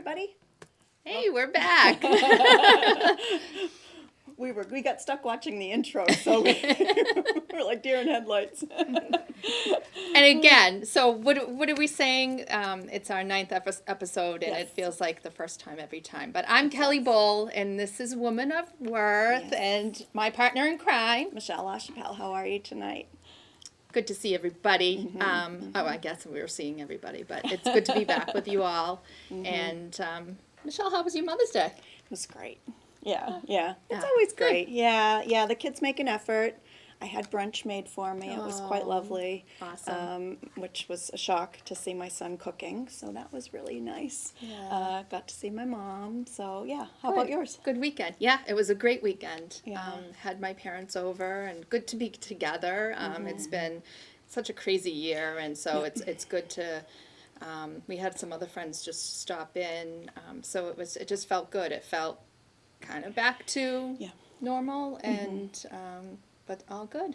everybody. Hey, we're back. We got stuck watching the intro, so we're like deer in headlights. And again, so what are we saying? It's our 9th episode, and Yes. it feels like the first time every time. But I'm Kelly Bull, and this is Woman of Worth, Yes. and my partner in crime. Michelle LaChapelle, how are you tonight? Good to see everybody. Oh, I guess we were seeing everybody, but it's good to be back with you all. And Michelle, how was your Mother's Day? It was great. Yeah. It's Yeah. always Good. great. Yeah. The kids make an effort. I had brunch made for me. It was quite Oh, lovely. awesome. Which was a shock to see my son cooking, so that was really nice. Yeah. Got to see my mom. So yeah. How about yours? Good weekend. Yeah, it was a great weekend. Yeah. Had my parents over, and good to be together. It's been such a crazy year, and so it's good to. We had some other friends just stop in, so it just felt good. It felt kind of back to normal, and but all good.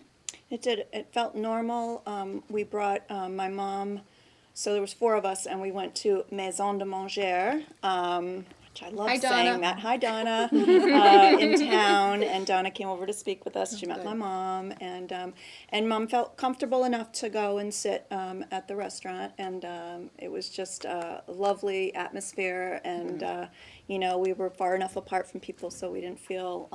It did. It felt normal. We brought my mom, so there was 4 of us, and we went to Maison de Manger, which I love Hi, saying Donna. that. Hi, Donna, in town, and Donna came over to speak with us. She met good. my mom, and Mom felt comfortable enough to go and sit at the restaurant, and it was just a lovely atmosphere, and we were far enough apart from people, so we didn't feel,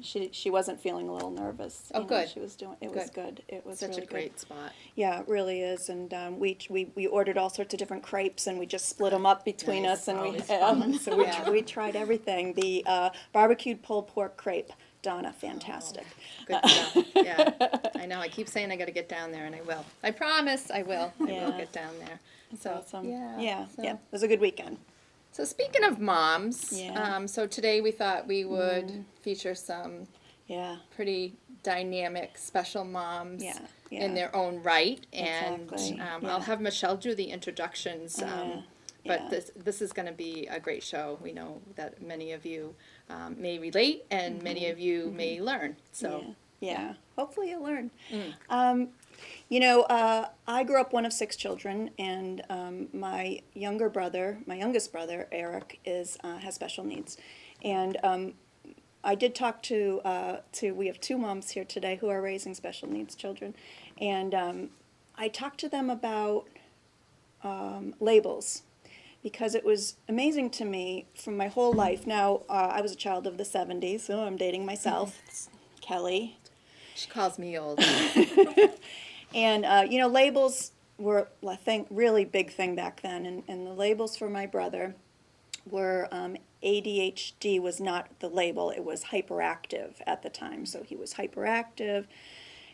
she wasn't feeling a little nervous. Oh, good. She was doing. It was good. It was Such really a great good. spot. Yeah, it really is, and we ordered all sorts of different crepes, and we just split them up between Nice. us, and Always fun. so we tried everything. The barbecued pulled pork crepe, Donna, fantastic. Good stuff. Yeah, I know. I keep saying I got to get down there, and I will. I promise I will. I will Yeah. get down there. It's awesome. Yeah. So- It was a good weekend. So speaking of moms, Yeah. so today we thought we would feature some Yeah, pretty dynamic, special moms Yeah. in their own right, and Exactly. I'll have Michelle do the introductions. But Yeah. this is going to be a great show. We know that many of you may relate, and many of you may learn. So Yeah. Hopefully you'll learn. Mm. I grew up one of 6 children, and my youngest brother, Eric, has special needs, and I did talk to we have 2 moms here today who are raising special needs children, and I talked to them about labels, because it was amazing to me from my whole life. Now, I was a child of the 70s, so I'm dating myself. It's Kelly. she calls me old. And, labels were, I think, really big thing back then. And the labels for my brother were ADHD was not the label. It was hyperactive at the time. So he was hyperactive.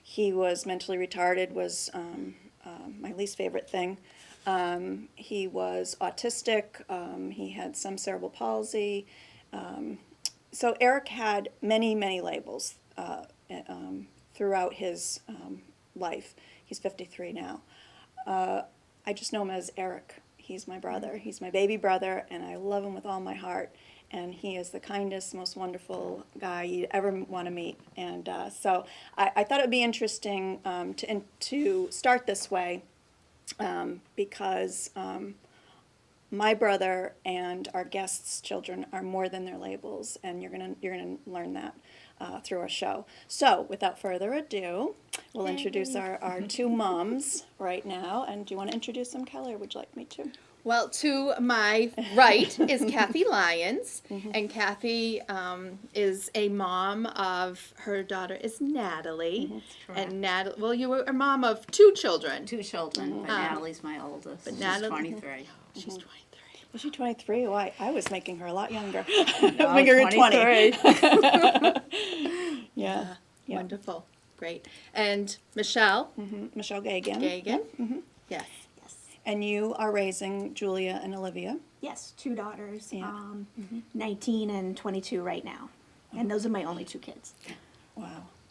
He was mentally retarded, was my least favorite thing. He was autistic. He had some cerebral palsy. So Eric had many, many labels throughout his life. He's 53 now. I just know him as Eric. He's my brother. He's my baby brother, and I love him with all my heart. And he is the kindest, most wonderful guy you'd ever want to meet. And so I thought it would be interesting to start this way, because my brother and our guests' children are more than their labels, and you're gonna learn that through our show. So, without further ado, we'll introduce our 2 moms right now. And do you want to introduce them, Kelly, or would you like me to? Well, to my right is Kathy Lyons, and Kathy is a mom of, her daughter is Natalie, and Natalie, well, you were a mom of 2 children. 2 children, but Natalie's my oldest. She's Natalie- 23. She's 23. Was she 23? Why? I was making her a lot younger. No, Making her 20. 23. Yeah. Wonderful. Great. And Michelle Michelle Gagan. Gagan. Yes. And you are raising Julia and Olivia. Yes, 2 daughters, Yeah. 19 and 22 right now. And those are my only 2 kids.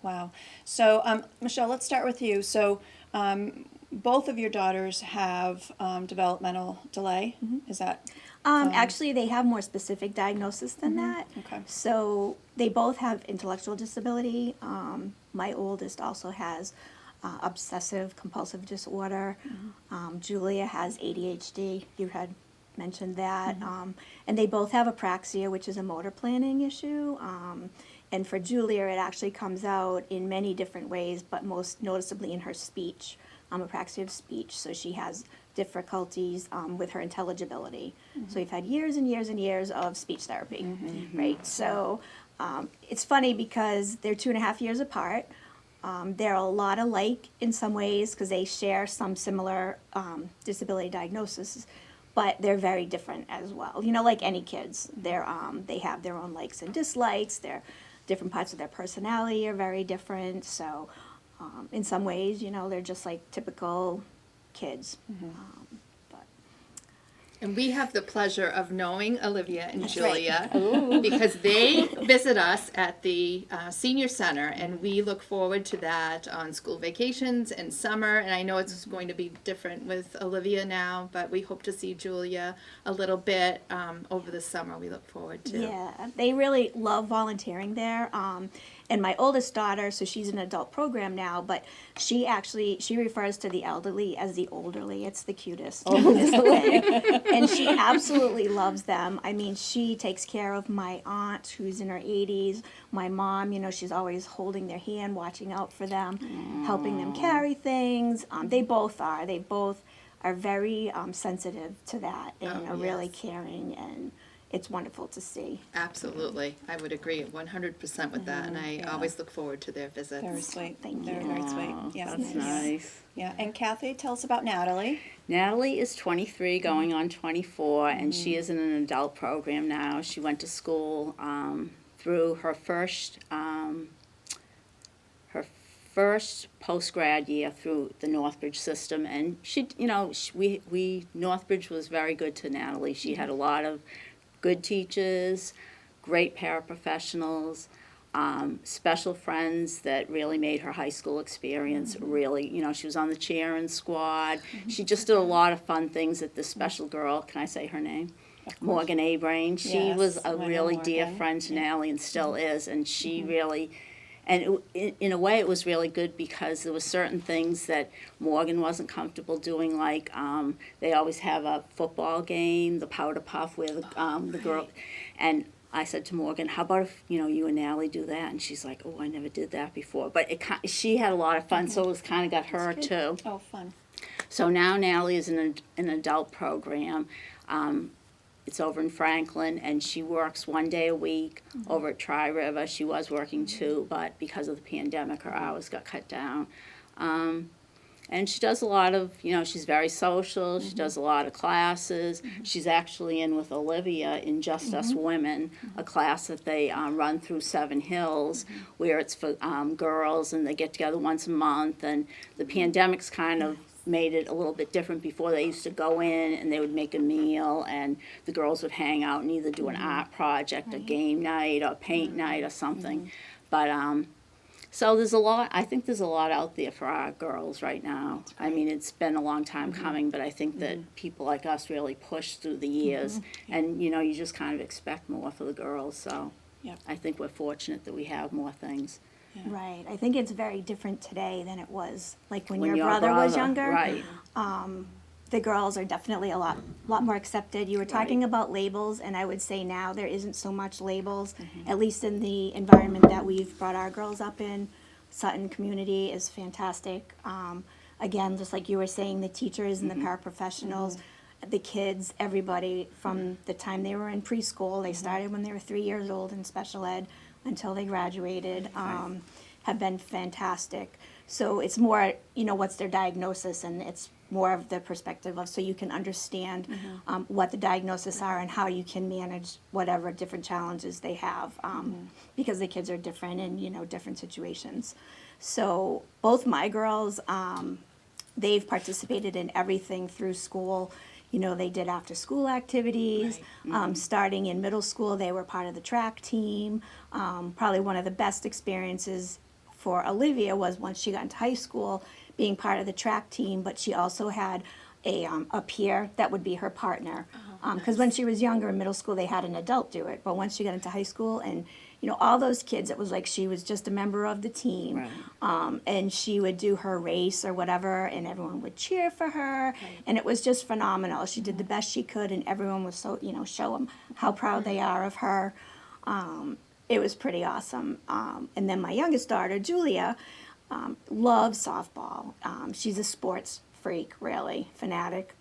Wow. So, Michelle, let's start with you. So, both of your daughters have developmental delay. Is that? Actually, they have more specific diagnosis than that. Okay. So they both have intellectual disability. My oldest also has obsessive compulsive disorder. Julia has ADHD. You had mentioned that. And they both have apraxia, which is a motor planning issue. And for Julia, it actually comes out in many different ways, but most noticeably in her speech, apraxia of speech. So she has difficulties with her intelligibility. So we've had years and years and years of speech therapy, right? So it's funny because they're 2.5 years apart. They're a lot alike in some ways because they share some similar disability diagnosis, but they're very different as well. You know, like any kids, they have their own likes and dislikes. Their different parts of their personality are very different. So, in some ways, you know, they're just like typical kids. But And we have the pleasure of knowing Olivia and Julia because they visit us at the senior center, and we look forward to that on school vacations and summer. And I know it's going to be different with Olivia now, but we hope to see Julia a little bit over the summer. We look forward to. yeah, they really love volunteering there. And my oldest daughter, so she's in an adult program now, but she refers to the elderly as the olderly. It's the cutest. Thing. And she absolutely loves them. I mean, she takes care of my aunt who's in her 80s. My mom, you know, she's always holding their hand, watching out for them, helping them carry things. They both are. They both are very sensitive to that and are really caring, and it's wonderful to see. Absolutely. I would agree 100% with that, and I always look forward to their visits. Very sweet. Thank They're you. very sweet. Yeah. That's nice. Yeah. And Kathy, tell us about Natalie. Natalie is 23, going on 24, and she is in an adult program now. She went to school through her first post-grad year through the Northbridge system, and she, you know, Northbridge was very good to Natalie. She had a lot of good teachers, great paraprofessionals, special friends that really made her high school experience really, you know, she was on the cheering squad. She just did a lot of fun things that this special girl, can I say her name? Morgan Abrain. She Yes, was I a know really dear Morgan. friend to Natalie and still is, and she really, and in a way it was really good because there were certain things that Morgan wasn't comfortable doing, like they always have a football game, the powder puff where the girl, and I said to Morgan, how about if, you know, you and Natalie do that? And she's like, oh, I never did that before. But she had a lot of fun, so it was kind of got her too. Oh, fun. So now Natalie is in an adult program. It's over in Franklin, and she works 1 day a week over at Tri River. She was working 2, but because of the pandemic, her hours got cut down. And she does a lot of, you know, she's very social. She does a lot of classes. She's actually in with Olivia in Just Us Women, a class that they run through Seven Hills, where it's for girls, and they get together once a month. And the pandemic's kind of made it a little bit different. Before, they used to go in and they would make a meal, and the girls would hang out and either do an art project, a game night, or paint night, or something. But so there's a lot. I think there's a lot out there for our girls right now. I mean, it's been a long time coming, but I think that people like us really push through the years, and you know, you just kind of expect more for the girls. So Yep. I think we're fortunate that we have more things. Right. I think it's very different today than it was like when When your brother was brother- younger. right? The girls are definitely a lot more accepted. You were talking Right. about labels, and I would say now there isn't so much labels, at least in the environment that we've brought our girls up in. Sutton community is fantastic. Again, just like you were saying, the teachers and the paraprofessionals, the kids, everybody from the time they were in preschool, they started when they were 3 years old in special ed until they graduated, have been fantastic. So it's more, you know, what's their diagnosis, and it's more of the perspective of, so you can understand what the diagnosis are and how you can manage whatever different challenges they have, because the kids are different in, you know, different situations. So both my girls, they've participated in everything through school. You know, they did after school activities. Starting in middle school, they were part of the track team. Probably one of the best experiences for Olivia was once she got into high school, being part of the track team, but she also had a peer that would be her partner Because when she was younger in middle school, they had an adult do it. But once she got into high school and, all those kids, it was like she was just a member of the team. Right. And she would do her race or whatever, and everyone would cheer for her. And it was just phenomenal. She did the best she could, and everyone was so, show them how proud they are of her. It was pretty awesome. And then my youngest daughter, Julia, loves softball. She's a sports freak, really, fanatic.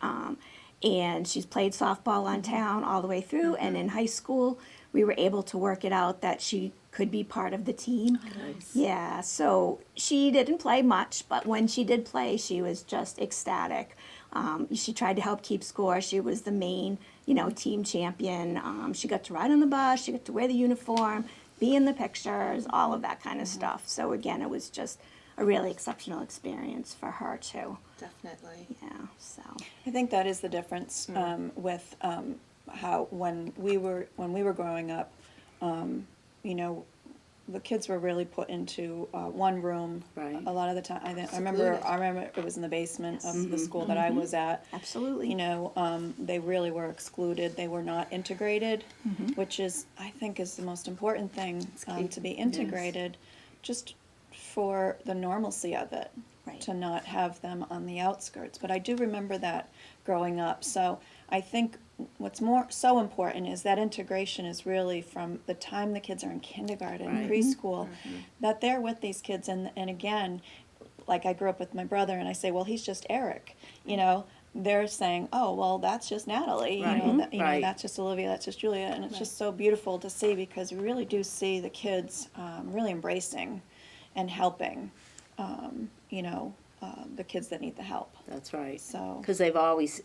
And she's played softball on town all the way through. And in high school, we were able to work it out that she could be part of the team. Nice. Yeah, so she didn't play much, but when she did play, she was just ecstatic. She tried to help keep score. She was the main, team champion. She got to ride on the bus. She got to wear the uniform, be in the pictures, all of that kind of stuff. So again, it was just a really exceptional experience for her too. Definitely. Yeah, so. I think that is the difference with how when we were growing up, the kids were really put into one room. Right. A lot of the time, I remember it was in the basement of the school that I was at. Absolutely. They really were excluded. They were not integrated, which I think is the most important thing, to be integrated, just for the normalcy of it, Right. to not have them on the outskirts. But I do remember that growing up. So I think what's so important is that integration is really from the time the kids are in kindergarten, Right. preschool, that they're with these kids. And again, like I grew up with my brother, and I say, well, he's just Eric, they're saying, oh, well, that's just Natalie, Right. Right. that's just Olivia, that's just Julia. And it's just so beautiful to see, because we really do see the kids really embracing and helping, the kids that need the help. That's right. So- Because they've always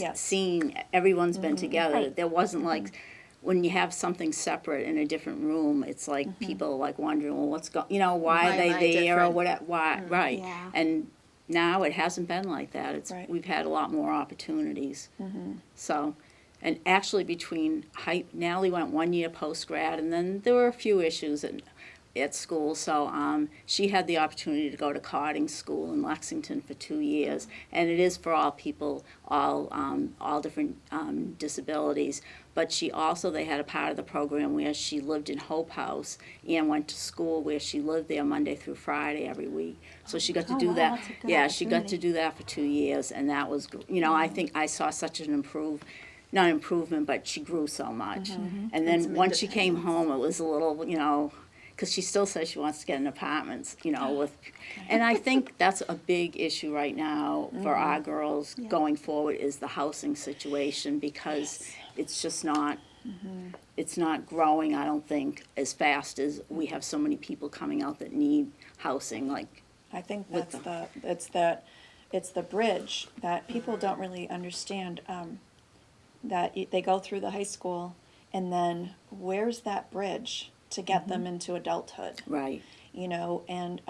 Yes. seen, everyone's been together. Right. There wasn't like, when you have something separate in a different room, it's like people like wondering, well, what's why Why are they am I there or different? what? Why? Right. Yeah. And now it hasn't been like that. Right. We've had a lot more opportunities. So, and actually between Natalie went 1 year post grad, and then there were a few issues at school, so she had the opportunity to go to carding school in Lexington for 2 years, and it is for all people, all different disabilities. But they had a part of the program where she lived in Hope House and went to school where she lived there Monday through Friday every week. So she got to Oh, do wow, that. that's a good Yeah, she got to opportunity. do that for 2 years, and that was, I think I saw such an not improvement, but she grew so much. And then some once she came independence. home, it was a little, because she still says she wants to get an apartment, and I think that's a big issue right now for our girls going forward, is the housing situation, because it's just not, it's not growing, I don't think, as fast as we have so many people coming out that need housing, like, I think With it's the bridge that people don't really understand, that they go through the high school, and then where's that bridge to get them into adulthood? right, And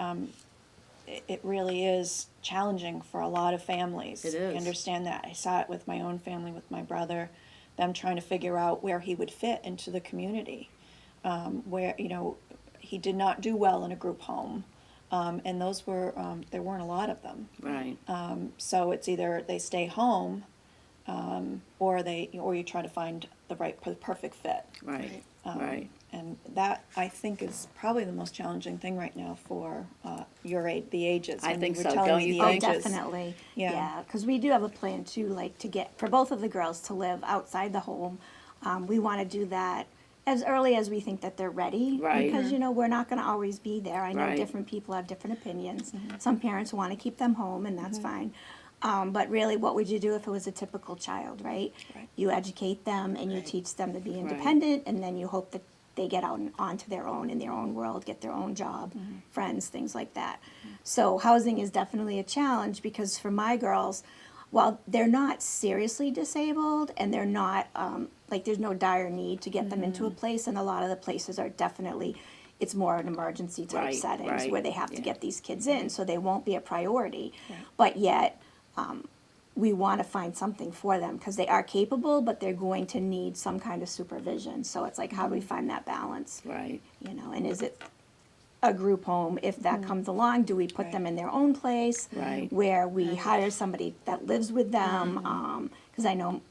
it really is challenging for a lot of families. It is. I understand that. I saw it with my own family, with my brother, them trying to figure out where he would fit into the community, where, he did not do well in a group home. And those were, there weren't a lot of them. right, So it's either they stay home, or you try to find the perfect fit. right, right. And that, I think, is probably the most challenging thing right now for your age, the ages. I When think you were so, telling don't me you the Oh, think? ages. definitely. Yeah. Yeah, because we do have a plan too, like to get, for both of the girls to live outside the home. We want to do that as early as we think that they're ready. Right. Because, we're not going to always be there. I know Right. different people have different opinions. Some parents want to keep them home, and that's fine. But really, what would you do if it was a typical child, right? Right. You educate them and you Right. teach them to be independent, and then you hope that they get out onto their own, in their own world, get their own job, friends, things like that. So housing is definitely a challenge, because for my girls, while they're not seriously disabled and they're not, there's no dire need to get them into a place, and a lot of the places are definitely, it's more an emergency type Right, settings right, where they have to yeah. get these kids in, so they won't be a priority. But yet, we want to find something for them, because they are capable, but they're going to need some kind of supervision. So it's like, how do we find that balance? Right. And is it a group home? If that comes along, do we put them in their own place? Right. Where we hire somebody that lives with them? Because I know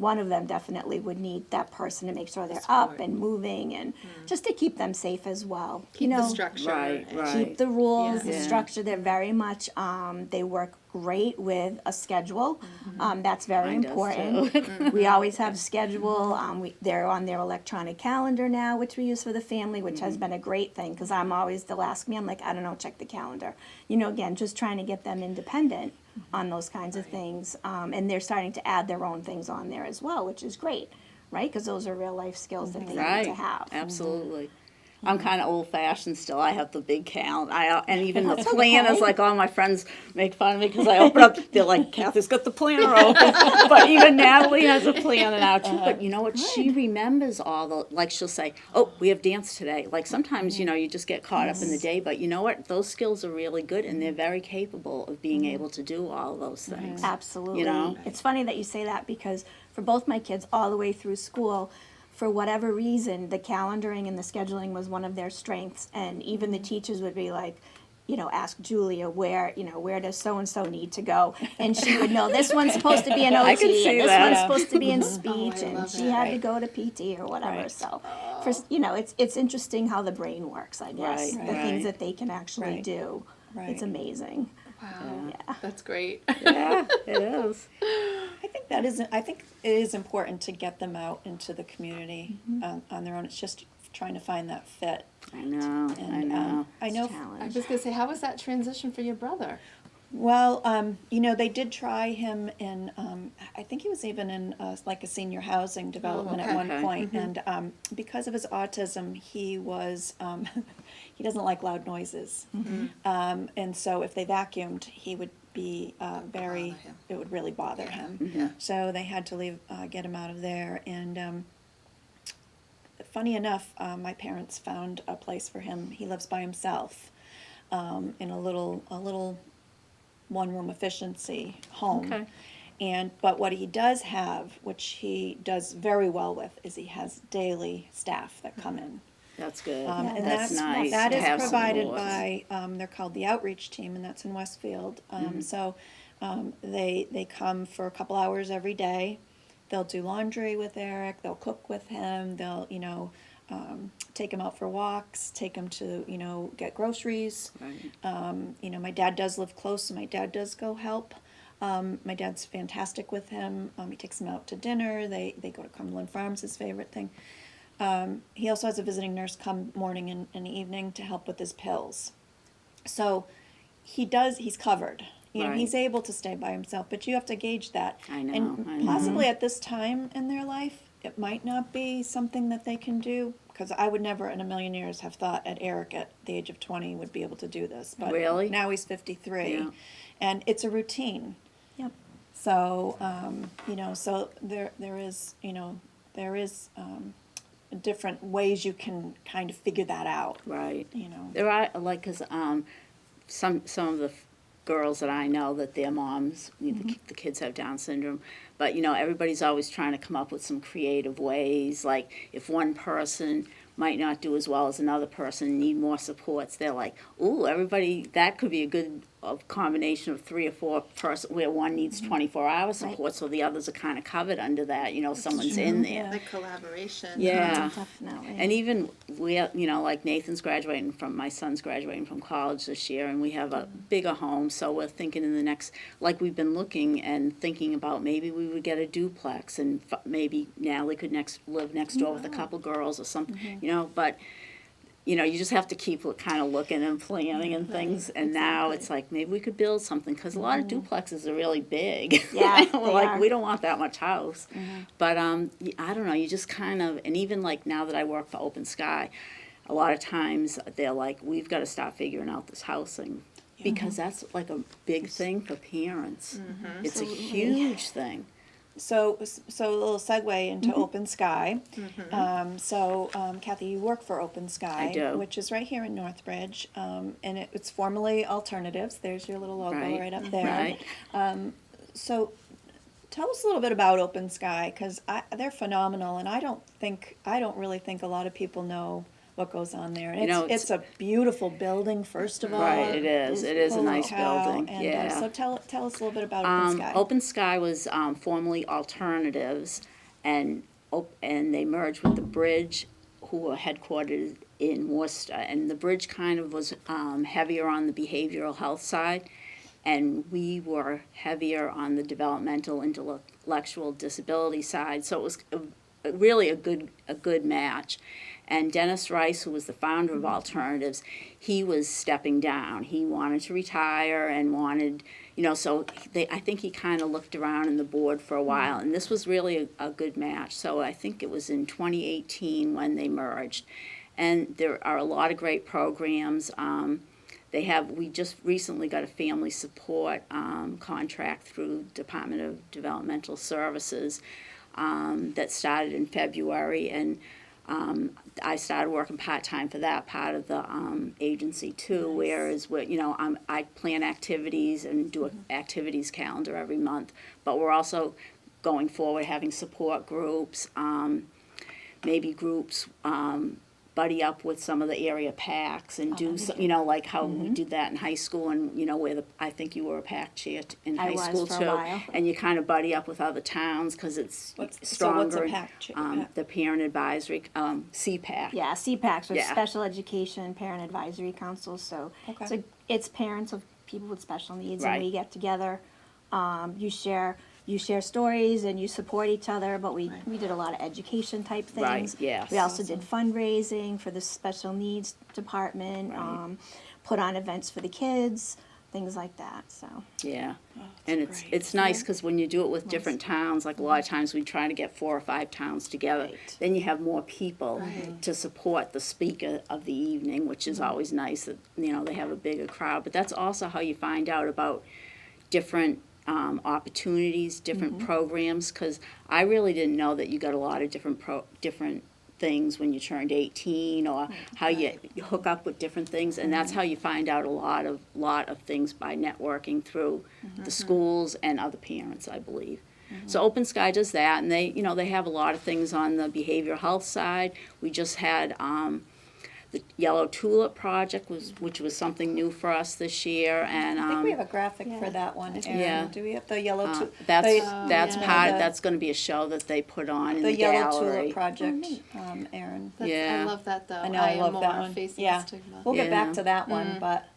one of them definitely would need that person to make sure they're up and moving, and just to keep them safe as well. Keep the structure. Right, and- right. Keep the rules, the Yeah. structure. They're very much, they work great with a schedule. That's very Mine does, important. We always have schedule. They're on their electronic calendar now, which we use for the family, which has been a great thing, because I'm always, they'll ask me, I'm like, I don't know, check the calendar. You know, again, just trying to get them independent on those kinds of things. And they're starting to add their own things on there as well, which is great, right? Because those are real life skills that they need to have. Absolutely. I'm kind of old fashioned still. I have the big calendar. And even the That's planners, okay. like all my friends make fun of me because I open up, they're like, Kathy's got the planner open. But even Natalie has a planner now too. But you know what? She remembers all the, like she'll say, oh, we have dance today. Like sometimes, you know, you just get caught up in the day. But you know what? Those skills are really good and they're very capable of being able to do all those things. Absolutely. You know? It's funny that you say that, because for both my kids all the way through school, for whatever reason, the calendaring and the scheduling was one of their strengths. And even the teachers would be like, you know, ask Julia where does so-and-so need to go? And she would know this one's supposed to be in I can OT see and this that. one's supposed to be in speech, and love she that. had to go to PT or whatever. Right. So, you know, it's interesting how the brain works, I guess. Right, The things right. that they can actually Right. do. It's Right. amazing. Wow, Yeah. that's great. Yeah, it is. I think it is important to get them out into the community on their own. It's just trying to find that fit. I know, I know. I know. I Challenge. was gonna say, how was that transition for your brother? Well, you know, they did try him in. I think he was even in like a senior housing development okay. at one Okay. point. And because of his autism, he was he doesn't like loud noises, and so if they vacuumed, he would be very. Bother him. It would really bother him. Yeah. So they had to get him out of there. And funny enough, my parents found a place for him. He lives by himself in a little one-room efficiency home. Okay. But what he does have, which he does very well with, is he has daily staff that come in. That's good. And that's nice. That to is have provided support. by, they're called the Outreach Team, and that's in Westfield. So they come for a couple hours every day. They'll do laundry with Eric. They'll cook with him. They'll, you know, take him out for walks, take him to, you know, get groceries. Right. You know, my dad does live close, so my dad does go help. My dad's fantastic with him. He takes him out to dinner. They go to Cumberland Farms, his favorite thing. He also has a visiting nurse come morning and evening to help with his pills. So he's covered. You know, Right. he's able to stay by himself, but you have to gauge that. I know, And I know. possibly at this time in their life, it might not be something that they can do, because I would never in a million years have thought at Eric at the age of 20 would be able to do this. But Really? now he's 53. Yeah. And it's a routine. Yep. So, you know, so there is, you know, different ways you can kind of figure that out, Right. you know. There are, like, because some of the girls that I know that their moms, you know, the kids have Down syndrome, but, you know, everybody's always trying to come up with some creative ways. Like, if one person might not do as well as another person, need more supports, they're like, ooh, everybody, that could be a good combination of 3 or 4 person where one needs 24-hour support, so the others are kind of covered under that, you know, someone's in there. Like collaboration. Yeah. Definitely. And even we, you know, like Nathan's graduating from, my son's graduating from college this year, and we have a bigger home, so we're thinking in the next, like we've been looking and thinking about maybe we would get a duplex, and maybe Natalie could live next door with a couple girls or something, you know, but, you know, you just have to keep kind of looking and planning and things, and now it's like, maybe we could build something, because a lot of duplexes are really big. Yeah, We're they like, are. we don't want that much house. But I don't know, you just kind of, and even like now that I work for Open Sky, a lot of times they're like, we've got to start figuring out this housing, because that's like a big thing for parents. It's a huge thing. So a little segue into Open Sky. Kathy, you work for Open Sky, I do. which is right here in Northbridge, and it's formerly Alternatives. There's your little logo right up there. Right. So tell us a little bit about Open Sky, because they're phenomenal, and I don't really think a lot of people know what goes on there. And You know, it's a beautiful building, first of all. Right, it is. It is a Holy nice cow. building. And, Yeah. so tell us a little bit about Open Sky. Open Sky was formerly Alternatives, and they merged with the Bridge, who were headquartered in Worcester. And the Bridge kind of was heavier on the behavioral health side, and we were heavier on the developmental intellectual disability side. So it was really a good match. And Dennis Rice, who was the founder of Alternatives, he was stepping down. He wanted to retire and wanted, so I think he kind of looked around in the board for a while, and this was really a good match. So I think it was in 2018 when they merged. And there are a lot of great programs. We just recently got a family support contract through Department of Developmental Services that started in February, and I started working part-time for that part of the agency too, whereas I plan activities and do an activities calendar every month, but we're also going forward having support groups, maybe groups buddy up with some of the area PACs and do like how we did that in high school, and where I think you were a PAC chair in high school for a too, while. and you kind of buddy up with other towns because it's stronger. So what's a PAC chair? The Parent Advisory CPAC. Yeah, CPACs, or Yeah. Special Education Parent Advisory Councils. So Okay. it's parents of people with special needs, Right. and we get together. You share stories and you support each other, but we did a lot of education type things. Right, yes. We also did fundraising for the special needs department, Right. put on events for the kids, things like that. So Yeah, that's and great. it's nice because when you do it with different towns, like a lot of times we try to get 4 or 5 towns together, Right. then you have more people to support the speaker of the evening, which is always nice that they have a bigger crowd. But that's also how you find out about different opportunities, different programs, because I really didn't know that you got a lot of different things when you turned 18, or how you hook up with different things, and that's how you find out a lot of things by networking through the schools and other parents, I believe. So Open Sky does that, and they have a lot of things on the behavioral health side. We just had the Yellow Tulip Project, which was something new for us this year, and I think we have a graphic for that one, Erin. Yeah. Do we have the yellow tulip? that's yeah. that's going to be a show that they put on in The the Yellow gallery. Tulip Project, Erin. Yeah. I love that though. I know, I love am that more one. facing Yeah. stigma. We'll get back Yeah. to that one, but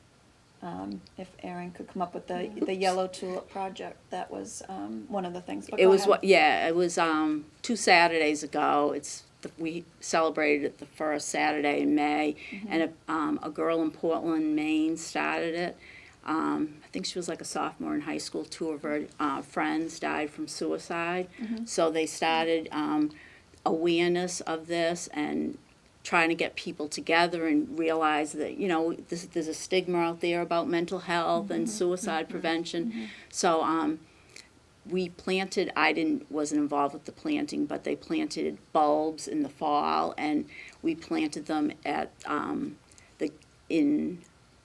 if Erin could come up with the Yellow Tulip Project, that was one of the things. But It go was ahead. it was 2 Saturdays ago. We celebrated it the first Saturday in May, and a girl in Portland, Maine, started it. I think she was like a sophomore in high school. 2 of her friends died from suicide, so they started awareness of this and trying to get people together and realize that there's a stigma out there about mental health and suicide prevention. So we planted. Wasn't involved with the planting, but they planted bulbs in the fall, and we planted them at in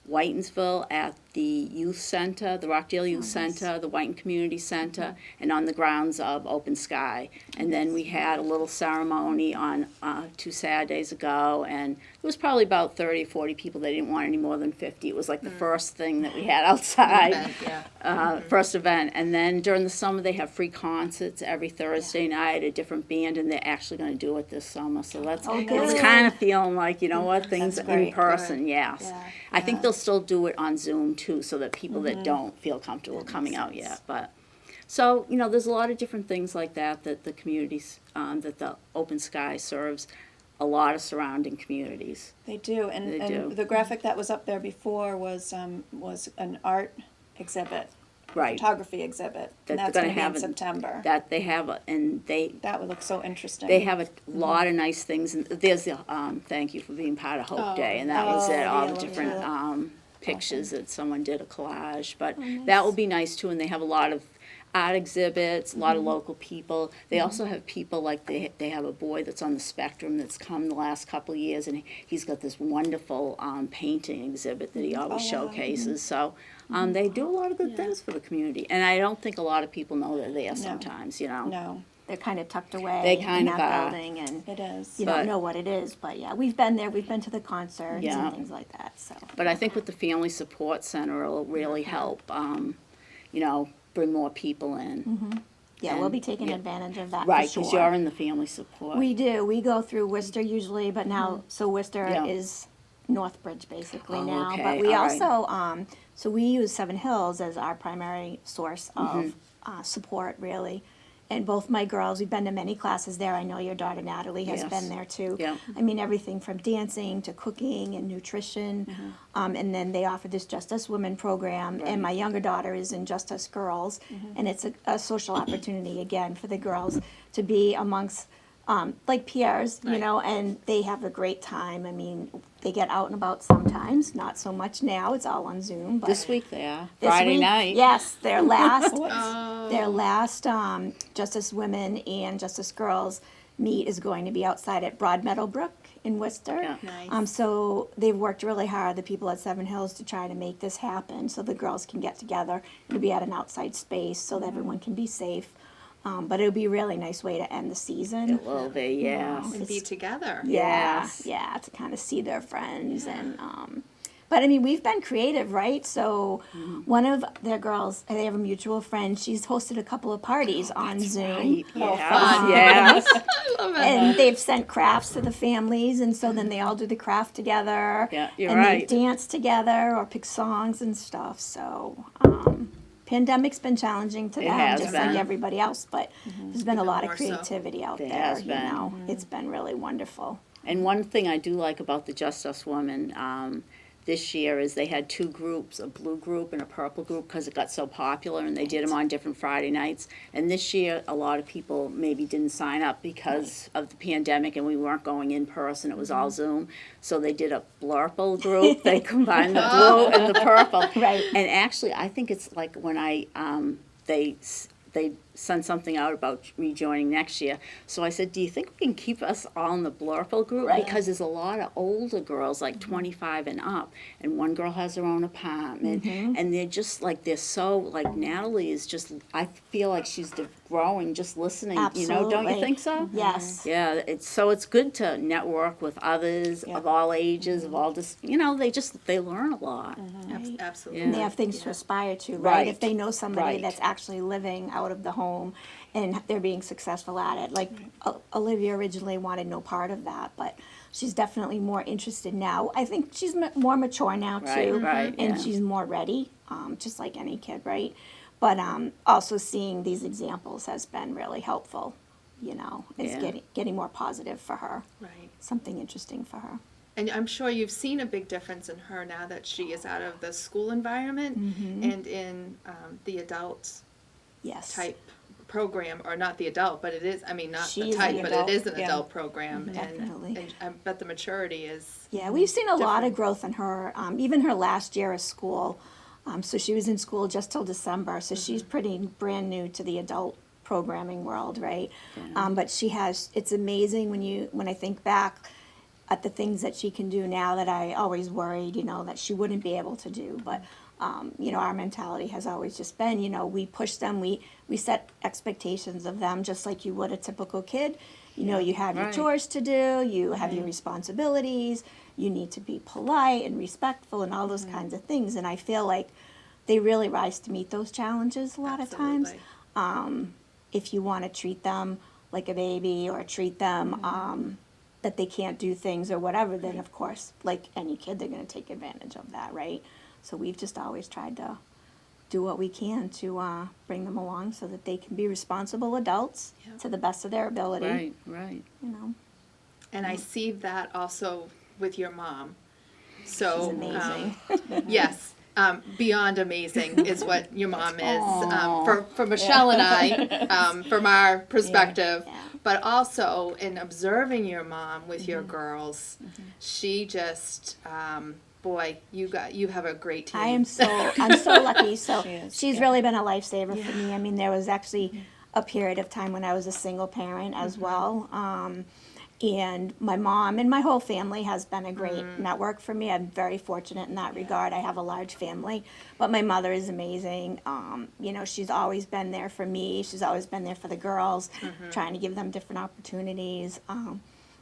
Whitensville at the youth center, the Rockdale Youth Center, the Whiten Community Center, and on the grounds of Open Sky. And then we had a little ceremony on 2 Saturdays ago, and it was probably about 30 or 40 people. They didn't want any more than 50. It was like the first thing that we had outside. First event. And then during the summer they have free concerts every Thursday night, a different band, and they're actually going to do it this summer. So that's it's kind of feeling like, things That's in great. person, yes. Yeah. I think they'll still do it on Zoom too, so that people that don't feel comfortable coming out yet. But so, there's a lot of different things like that the communities, that the Open Sky serves a lot of surrounding communities. They do, and, They and do. the graphic that was up there before was an art exhibit, Right. photography exhibit, That and that's they're going gonna to be in have September. That they have, That would look so interesting. they have a lot of nice things, and there's the thank you for being part of Hope Day, and that was it. All the yeah, different pictures that someone did a collage, but that will be nice too. And they have a lot of art exhibits, a lot of local people. They also have people like they have a boy that's on the spectrum that's come the last couple of years, and he's got this wonderful painting exhibit that he always showcases. So they do a lot of good things for the community, and I don't think a lot of people know they're there sometimes. No, they're kind of tucked away They kind in of that are. building, and it is. you But- don't know what it is. But yeah, we've been there. We've been to the concerts Yeah. and things like that. So But I think with the Family Support Center, it'll really help, bring more people in. Yeah, we'll be taking advantage of that Right, for because sure. you're in the family support. We do. We go through Worcester usually, but now, so Worcester Yeah. is Northbridge basically Oh, now. okay, But we all right. also, so we use Seven Hills as our primary source of support, really. And both my girls, we've been to many classes there. I know your daughter Natalie has Yes. been there too. Yeah. I mean, everything from dancing to cooking and nutrition. And then they offer this Just Us Women program. Right. And my younger daughter is in Just Us Girls. And it's a social opportunity, again, for the girls to be amongst, like peers, you Right. know, and they have a great time. I mean, they get out and about sometimes, not so much now. It's all on Zoom. But This week they are, this Friday week, night. yes, their last, Oh. their last Justice Women and Justice Girls meet is going to be outside at Broadmeadow Brook in Worcester. Yeah. Nice. So they've worked really hard, the people at Seven Hills, to try to make this happen so the girls can get together. It'll be at an outside space so that everyone can be safe. But it'll be a really nice way to end the season. It will be, yes. And be together. Yeah, Yes. yeah, to kind of see their friends and but I mean we've been creative, right? So one of their girls, they have a mutual friend, she's hosted a couple of parties on Zoom. Right, yes, fun. yes. I love it. And they've sent crafts to the families, and so then they all do the craft together. Yeah, you're and right. they dance together or pick songs and stuff. So, pandemic's been challenging to It them, has just been. like everybody else. But there's been a lot of more so. creativity out There there. has You been. know, it's been really wonderful. And one thing I do like about the Just Us Women this year is they had two groups, a blue group and a purple group, because it got so popular, and they did them on different Friday nights. And this year, a lot of people maybe didn't sign up because of the pandemic, and we weren't going in person. It was all Zoom. So they did a blurple group. They combined the blue and the purple. Right. And actually, I think it's like when they sent something out about rejoining next year. So I said, do you think we can keep us all in the blurple group? Right. Because there's a lot of older girls, like 25 and up, and one girl has her own apartment, and they're just like, they're so, like Natalie is just, I feel like she's growing just listening, you know, don't you Absolutely. think so? Yes. Yeah, it's good to network with others of all ages, of all you know, they learn a lot. Absolutely. And they have things to aspire to, right? Right. If they know somebody Right. that's actually living out of the home and they're being successful at it. Like Olivia originally wanted no part of that, but she's definitely more interested now. I think she's more mature now Right, too, right, and yeah. she's more ready, just like any kid, right? But also seeing these examples has been really helpful. You know, it's Yeah. getting more positive for her. Right. Something interesting for her. And I'm sure you've seen a big difference in her now that she is out of the school environment and in the adult Yes. type program, or not the adult, but it is, I mean, not She the is type, the but adult, it is an yeah. adult program. Definitely. And I bet the maturity is, Yeah, we've seen a lot of different. growth in her, even her last year of school. So she was in school just till December, so she's pretty brand new to the adult programming world, right? But it's amazing when I think back at the things that she can do now that I always worried, you know, that she wouldn't be able to do. But, you know, our mentality has always just been, you know, we push them, we set expectations of them just like you would a typical kid. You know, you have your Right. chores to do, you have your responsibilities, you need to be polite and respectful and all those kinds of things. And I feel like they really rise to meet those challenges a lot of times. absolutely. If you want to treat them like a baby or treat them that they can't do things or whatever, then of course, like any kid, they're going to take advantage of that, right? So we've just always tried to do what we can to bring them along so that they can be responsible adults Yeah. to the best of their ability. Right, right. You know, And I see that also with your mom. So, she's amazing. yes, beyond amazing is what your mom is for Michelle and I, from our perspective. Yeah. But also in observing your mom with your girls, she just, boy, you have a great team. I'm so lucky. So She is, she's yeah. really been a lifesaver for me. I mean, there was actually a period of time when I was a single parent as well. And my mom and my whole family has been a great network for me. I'm very fortunate in that regard. I have a large family, but my mother is amazing. You know, she's always been there for me. She's always been there for the girls, trying to give them different opportunities.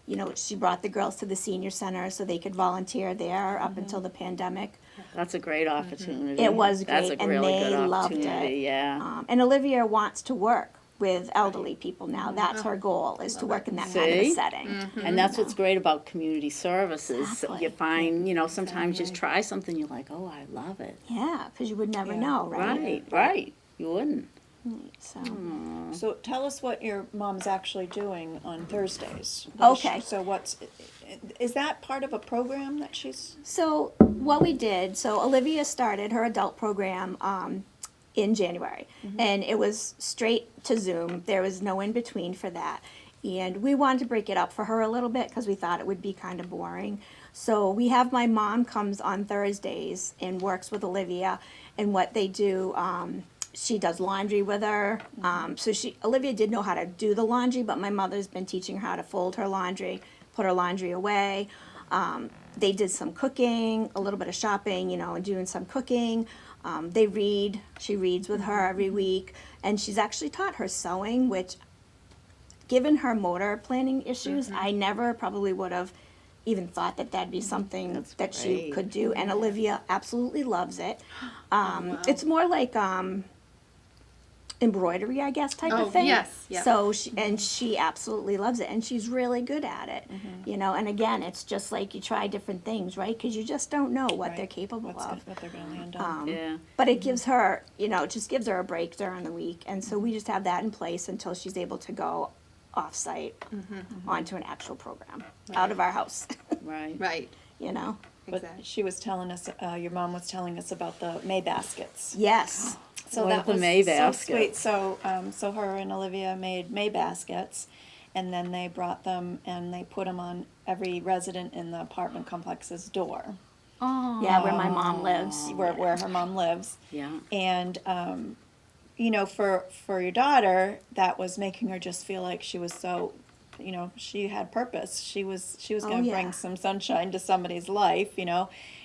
You know, she brought the girls to the senior center so they could volunteer there up until the pandemic. That's a great opportunity. It was That's great, a and really they good loved it. opportunity, yeah. And Olivia wants to work with elderly people now. That's her goal, is to work in that kind of a See? setting. And that's what's great about community services. Exactly. You find, sometimes just try something, you're like, oh, I love it. Yeah, because you would never Yeah. know, right? Right, right. You wouldn't. So, So tell us what your mom's actually doing on Thursdays. What is Okay. So is that part of a program that she's? so what we did, so Olivia started her adult program in January, and it was straight to Zoom. There was no in between for that. And we wanted to break it up for her a little bit because we thought it would be kind of boring. So we have my mom comes on Thursdays and works with Olivia, and what they do, she does laundry with her. So Olivia did know how to do the laundry, but my mother's been teaching her how to fold her laundry, put her laundry away. They did some cooking, a little bit of shopping, and doing some cooking. They read. She reads with her every week, and she's actually taught her sewing, which, given her motor planning issues, I never probably would have even thought that that'd be something that she great. could do. And Olivia absolutely loves it. It's more like embroidery, I guess, type Oh, of thing. yes, yeah. So she absolutely loves it, and she's really good at it. And again, it's just like you try different things, right? Because you just don't know what they're capable of. What they're going to land on. Yeah. But it gives her, it just gives her a break during the week. And so we just have that in place until she's able to go off-site onto an actual program out of our house, Right. Right, But exactly. she was telling us, your mom was telling us about the May baskets. Yes. So What that are the was May so baskets? sweet. So her and Olivia made May baskets, and then they brought them and they put them on every resident in the apartment complex's door, Oh. Yeah, where my mom lives. where her mom lives. Yeah. And for your daughter, that was making her just feel like she was so, she had purpose. She was going to yeah. bring some sunshine to somebody's life,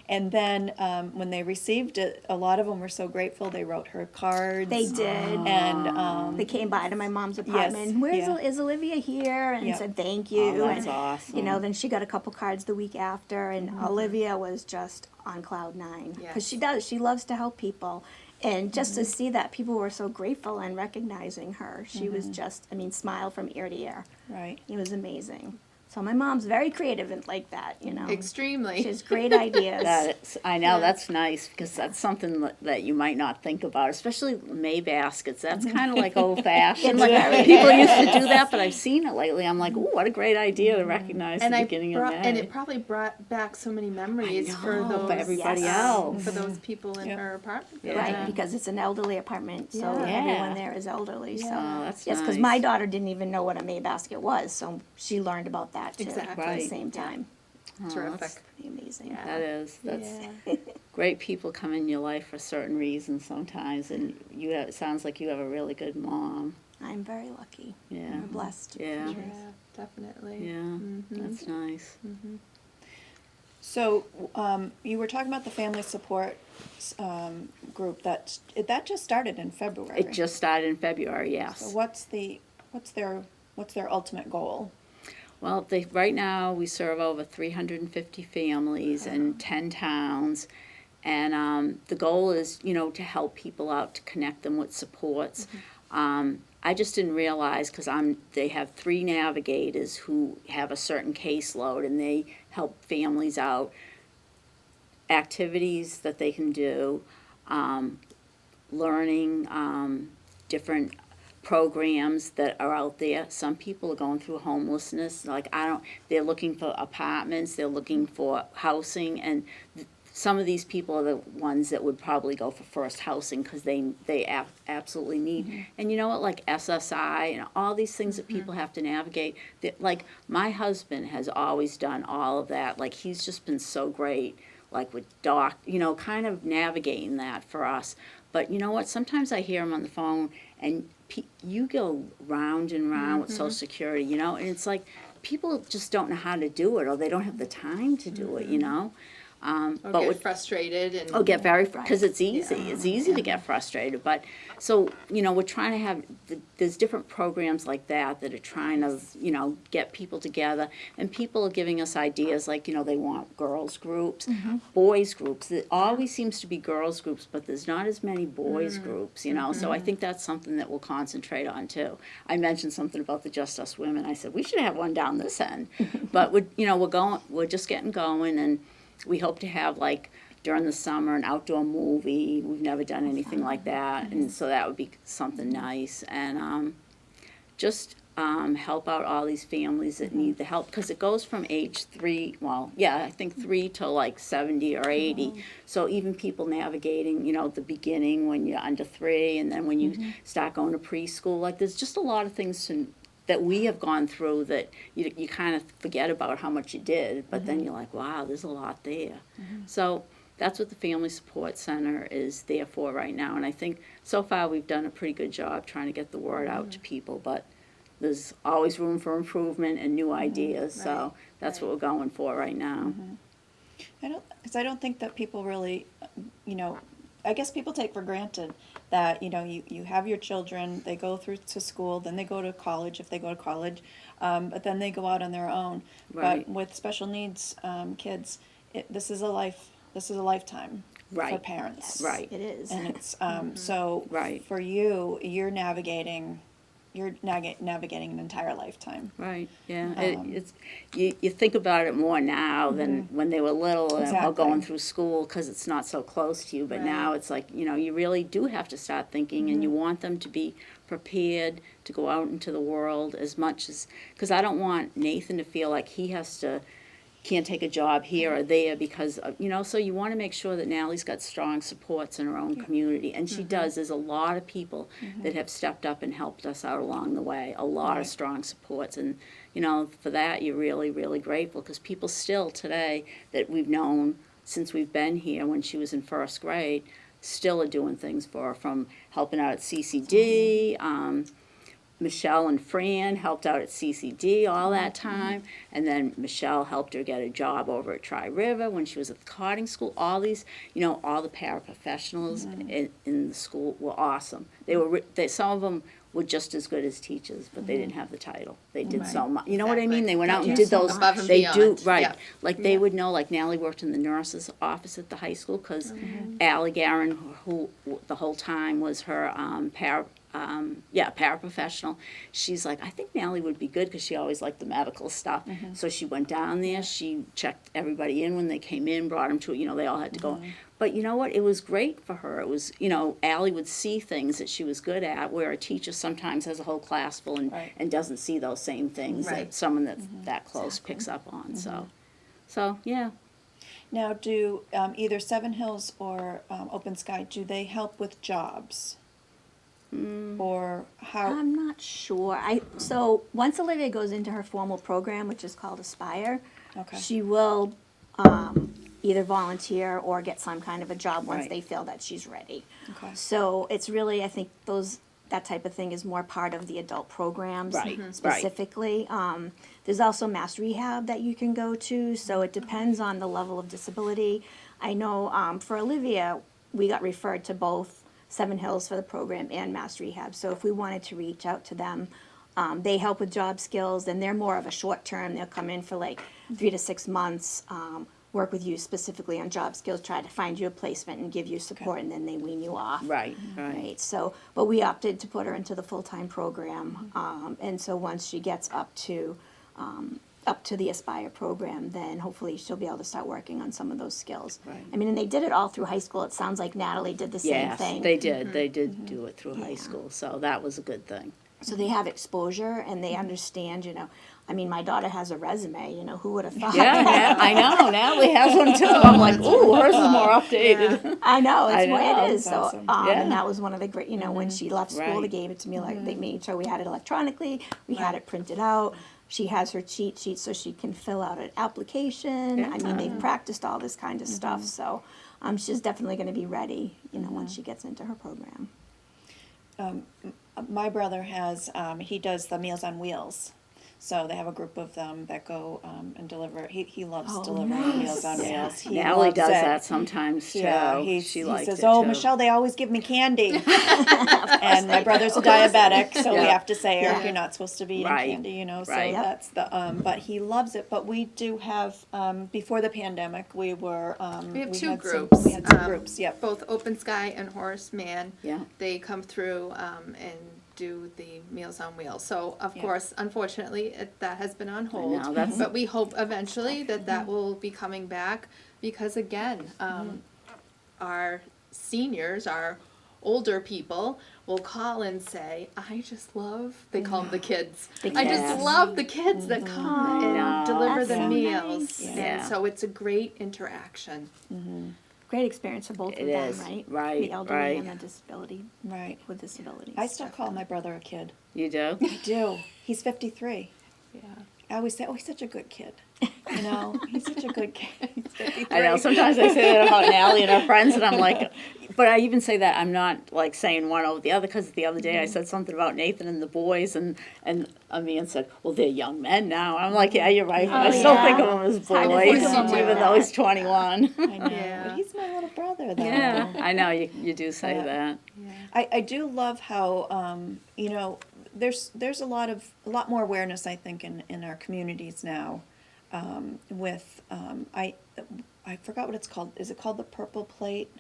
And then when they received it, a lot of them were so grateful. They wrote her cards. They did. And They came by to my mom's apartment. Is Olivia here? And Yeah. said thank you. Oh, that's and, awesome. Then she got a couple cards the week after, and Olivia was just on cloud nine because Yes. she loves to help people. And just to see that people were so grateful and recognizing her, she was just, smile from ear to ear. right. It was amazing. So my mom's very creative and like that, Extremely. She has great ideas. I know, Yeah. that's nice, because that's something that you might not think about, especially May baskets. That's kind of like old fashioned. It's very- People used to do that, but I've seen it lately. I'm like, ooh, what a great idea to recognize And the beginning of May. and it probably brought back so many memories for know, those for everybody Yes. else. for those people in Yep. her apartment. Yeah. Right, because it's an elderly apartment, so Yeah. everyone there is elderly. So Oh, that's yes, because nice. my daughter didn't even know what a May basket was, so she learned about that too Exactly. at the Right. same time. Oh, Terrific. that's- Pretty amazing. Yeah. That's Yeah. great. People come in your life for certain reasons sometimes, and it sounds like you have a really good mom. I'm very lucky. Yeah. I'm blessed. Yeah. Yeah, definitely. Yeah, that's nice. So you were talking about the family support group that just started in February. It just started in February, yes. So what's their ultimate goal? Well, right now we serve over 350 families in 10 towns, and the goal is, to help people out, to connect them with supports. I just didn't realize, because they have 3 navigators who have a certain caseload, and they help families out, activities that they can do, learning different programs that are out there. Some people are going through homelessness, they're looking for apartments, they're looking for housing, and some of these people are the ones that would probably go for first housing because they absolutely need. And you know what, like SSI and all these things that people have to navigate. Like my husband has always done all of that. Like he's just been so great, like with kind of navigating that for us. But you know what, sometimes I hear him on the phone and you go round and round with Social Security, and it's like people just don't know how to do it or they don't have the time to do it, Or But get with frustrated and. Oh, get very, because it's easy. It's easy to get frustrated. But so, we're trying to have, there's different programs like that are trying to, get people together. And people are giving us ideas like, they want girls groups, boys groups. It always seems to be girls groups, but there's not as many boys groups, So I think that's something that we'll concentrate on too. I mentioned something about the Just Us Women. I said, we should have one down this end. But we're just getting going, and we hope to have, like, during the summer, an outdoor movie. We've never done anything like that, and so that would be something nice. And just help out all these families that need the help, because it goes from age 3, I think 3 to like 70 or 80. So even people navigating, the beginning when you're under 3, and then when you start going to preschool, like, there's just a lot of things that we have gone through that you kind of forget about how much you did, but then you're like, wow, there's a lot there. So that's what the Family Support Center is there for right now. And I think so far we've done a pretty good job trying to get the word out to people, but there's always room for improvement and new ideas. So that's what we're going for right now. I don't think that people really, I guess people take for granted that, you have your children, they go through to school, then they go to college if they go to college, but then they go out on their own. Right. But with special needs kids, this is a lifetime for Right. parents. Right. It is. And it's, so Right. for you, you're navigating an entire lifetime. Right, yeah. It's you think about it more now than when they were little or Exactly. going through school, because it's not so close to you. But now it's like, you really do have to start thinking, and you want them to be prepared to go out into the world as much as, because I don't want Nathan to feel like he can't take a job here or there because of, so you want to make sure that Natalie's got strong supports in her own community, and she does. There's a lot of people that have stepped up and helped us out along the way, a lot of strong supports, and for that you're really, really grateful, because people still today that we've known since we've been here when she was in first grade still are doing things for her, from helping out at CCD, Michelle and Fran helped out at CCD all that time, and then Michelle helped her get a job over at Tri River when she was at the carding school. All these, all the paraprofessionals in the school were awesome. Some of them were just as good as teachers, but they didn't have the title. They did so much. You know what I mean? They went out and did those. Above and They beyond. do right. Yeah. Like they would know. Like Natalie worked in the nurse's office at the high school, because Allie Gagan, who the whole time was her paraprofessional. She's like, I think Natalie would be good, because she always liked the medical stuff. So she went down there. She checked everybody in when they came in, brought them to, they all had to go. But you know what? It was great for her. It was, Allie would see things that she was good at, where a teacher sometimes has a whole class full and doesn't see those same things that someone that's that close picks up on. So yeah. Now, do either Seven Hills or Open Sky, do they help with jobs? Or how? I'm not sure. So once Olivia goes into her formal program, which is called Aspire, Okay. she will either volunteer or get some kind of a job once Right. they feel that she's ready. Okay. So it's really, I think that type of thing is more part of the adult programs Right. Mhm. specifically. There's also mass rehab that you can go to, so it depends on the level of disability. I know for Olivia, we got referred to both Seven Hills for the program and mass rehab. So if we wanted to reach out to them, they help with job skills, and they're more of a short term. They'll come in for like 3 to 6 months, work with you specifically on job skills, try to find you a placement and give you support, and then they wean you off. Right. So, but we opted to put her into the full-time program, and so once she gets up to the Aspire program, then hopefully she'll be able to start working on some of those skills. Right. I mean, and they did it all through high school. It sounds like Natalie did the same Yes, thing. they did. They did do it through high school, so that was a good thing. So they have exposure and they understand, I mean, my daughter has a resume, who would have thought? Yeah, I know. Natalie has one too. I'm like, ooh, hers is more updated. I know, I it's what know. it is. So, Awesome. Yeah. and that was one of the great, when she left school, they Right. gave it to me, like, they made sure we had it electronically, we had it printed out. She has her cheat sheet so she can fill out an application. I mean, they've practiced all this kind of stuff, so she's definitely going to be ready, once she gets into her program. My brother he does the Meals on Wheels. So they have a group of them that go and deliver. He loves Oh, delivering nice. Meals on Yeah. Wheels. He Natalie loves does it. that sometimes too. Yeah, She he likes says, it "Oh, too. Michelle, they always give me candy." And my brother's a diabetic, so we Yeah. have to say, "Eric, Yeah. you're not supposed to be eating Right. candy," you know. So Right. Yep. that's the. But he loves it. But we do have before the pandemic, we were. We have we two had groups. we had two groups. Yep. Both Open Sky and Horace Mann. Yeah. They come through and do the Meals on Wheels. So of Yeah. course, unfortunately, that has been on hold. know, that's- But we hope eventually that will be coming back because again, our seniors, our older people will call and say, "I just love." They call them the kids. I just kids. love the kids that come I know. and deliver That's the so meals. nice. And Yeah. so it's a great interaction. Great experience for both It of them, is. right? Right, The elderly right. and the disability, Right. with disabilities. I still call my brother a kid. You do? I do. He's 53. Yeah. I always say, "Oh, he's such a good kid." You know, he's such a good kid. He's 53. I know. Sometimes I say that about Natalie and her friends, and I'm like, but I even say that I'm not like saying one over the other because the other day I said something about Nathan and the boys, and Amin said, "Well, they're young men now." I'm like, "Yeah, you're right. But I still yeah. think of him as hard to boys, think of him even like though he's that. 21." I know. Yeah. But he's my little brother, though. Yeah, I know. You do say Yeah. that. I do love how you know there's a lot more awareness, I think, in our communities now with I forgot what it's called. Is it called the Purple Plate?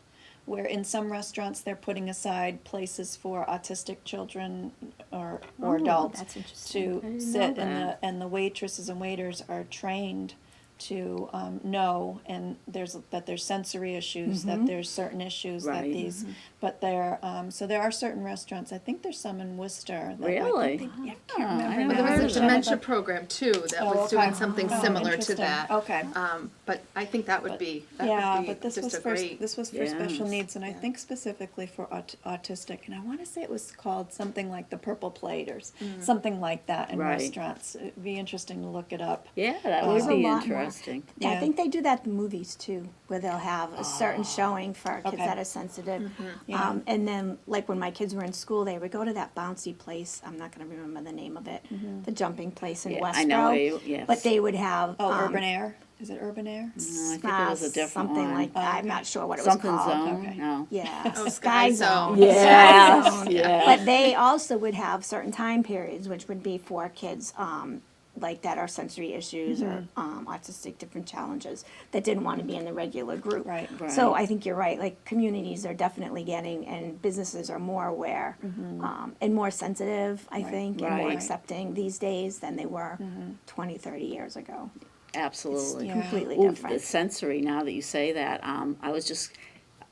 Where in some restaurants they're putting aside places for autistic children or Oh, adults that's interesting. to didn't sit, know and that. the waitresses and waiters are trained to know, and there's sensory issues, that there's certain issues that Right. these, but there so there are certain restaurants. I think there's some in Worcester. That Really? I can't Oh, remember. I now. never Well, there heard was a of that. dementia program too that Oh, was okay. doing something Oh, similar to interesting. that. Okay. But I think that would But- be but this just was a for great. special Yes. needs, and I Yeah. think specifically for autistic. And I want to say it was called something like the Purple Plate or something like that in Right. restaurants. It'd be interesting to look it up. Yeah, that There's would a be lot more. interesting. Yeah, I Yeah. think they do that in movies too, where they'll have a certain showing for kids Okay. that are sensitive. Yeah. And then, like when my kids were in school, they would go to that bouncy place. I'm not going to remember the name of it, the jumping place in Yeah, Westboro. I know you- yes. But they would have Oh, Urban Air. Is it Urban Air? No, I think it was a different something one. like that. I'm not sure what it Something was called. Zone? Okay. No. Yeah, Oh, Sky Sky Zone. Zone. Yes, Sky Zone. yeah. But they also would have certain time periods, which would be for kids like that are sensory issues or autistic different challenges that didn't want to be in the regular group. Right. So Right. I think you're right. Like communities are definitely getting, and businesses are more aware and more sensitive, I think, and more Right. accepting these days than they were 20, 30 years ago. Absolutely. Yeah. Completely Ooh, different. the sensory, now that you say that,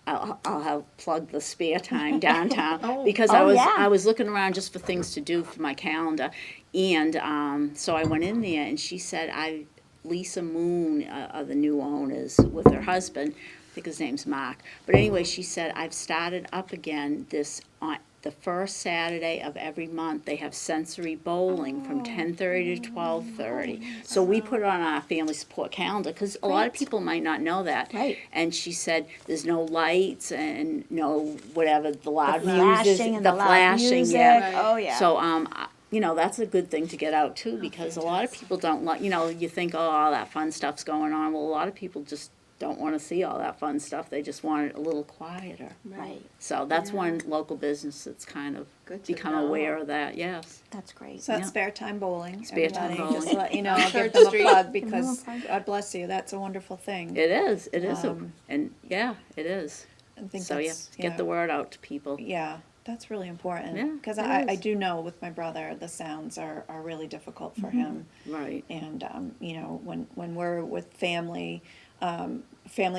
I'll have plugged the spare time downtown because Oh, yeah. I was looking around just for things to do for my calendar, and so I went in there and she said Lisa Moon are the new owners with her husband. I think his name's Mark. But anyway, she said I've started up again this on the first Saturday of every month. They have sensory bowling from 10:30 to 12:30. So we put it on our family support calendar because a lot of people might not know that. Right. And she said there's no lights and no whatever the loud music, Flashing and the loud flashing, music. yeah. Oh, yeah. So that's a good thing to get out too because a lot of people don't like. You think all that fun stuff's going on. Well, a lot of people just don't want to see all that fun stuff. They just want it a little quieter. Right. So that's one local business that's kind of Good to become know. aware of that. Yes. That's great. So that's Yeah. spare time bowling. Spare time everybody. Just bowling. let you know, I'll Church give them a Street. plug Give them because a plug. God bless you. That's a wonderful thing. It is. It is. Um, And yeah, it is. I think So that's, get the word out to people. Yeah, that's really important. Yeah, Because it I is. do know with my brother, the sounds are really difficult for him. Right. And, when we're with family